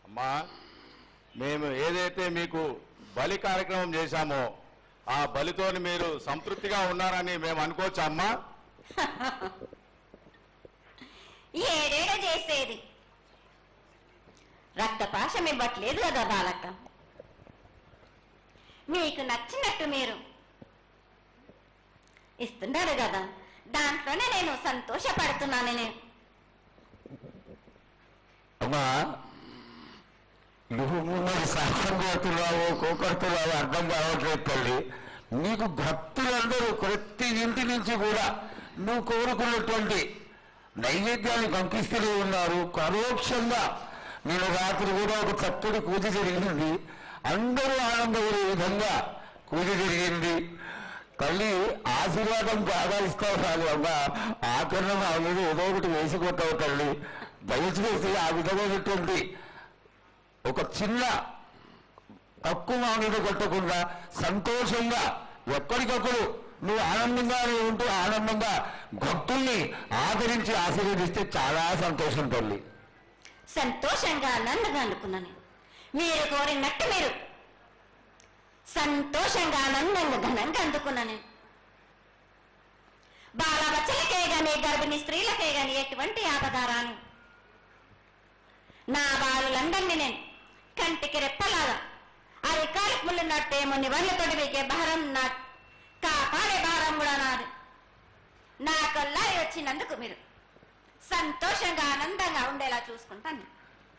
అమ్మా, మేము ఏదైతే మీకు బలి కార్యక్రమం చేశామో ఆ బలితోని మీరు సంతృప్తిగా ఉన్నారని మేము అనుకోవచ్చా అమ్మా? ఏడేడ చేసేది, రక్తపాశం ఇవ్వట్లేదు కదా బాలక్క. మీకు నచ్చినట్టు మీరు ఇస్తున్నారు కదా, దాంట్లోనే నేను సంతోషపడుతున్నాను. నేను అమ్మా, నువ్వు మిమ్మల్ని సాహసం కోరుతున్నావో కోకడుతున్నావో అర్థం కావట్లేదు తల్లి. నీకు భక్తులందరూ ప్రతి ఇంటి నుంచి కూడా నువ్వు కోరుకున్నటువంటి నైవేద్యాన్ని పంపిస్తూనే ఉన్నారు. పరోక్షంగా నేను రాత్రి కూడా ఒక చక్కటి పూజ జరిగింది, అందరూ ఆనందపడే విధంగా పూజ జరిగింది. తల్లి ఆశీర్వాదం బాగా ఇస్తావు కాదు అమ్మా, ఆకరణ ఆల్రెడీ ఏదో ఒకటి వేసుకుంటావు తల్లి. దయచేసి ఆ విధమైనటువంటి ఒక చిన్న తక్కువ మామిడి కొట్టకుండా సంతోషంగా ఎప్పటికప్పుడు నువ్వు ఆనందంగానే ఉంటూ ఆనందంగా భక్తుల్ని ఆదరించి ఆశీర్వదిస్తే చాలా సంతోషం తల్లి. సంతోషంగా ఆనందంగా అనుకున్నాను. మీరు కోరినట్టు మీరు సంతోషంగా ఆనందంగా ఘనంగా అందుకున్నాను. బాలబచ్చలకే గాని గర్భిణీ స్త్రీలకే గాని ఎటువంటి ఆపదారాను నా బాలులందరినీ నేను కంటికి రెప్పలాగా అరికాలకు ముళ్ళున్నట్టేమో నిబంధతోటి మీకే భారం నా కాపాడే భారం కూడా నాది. నా కల్లా వచ్చినందుకు మీరు సంతోషంగా ఆనందంగా ఉండేలా చూసుకుంటాను.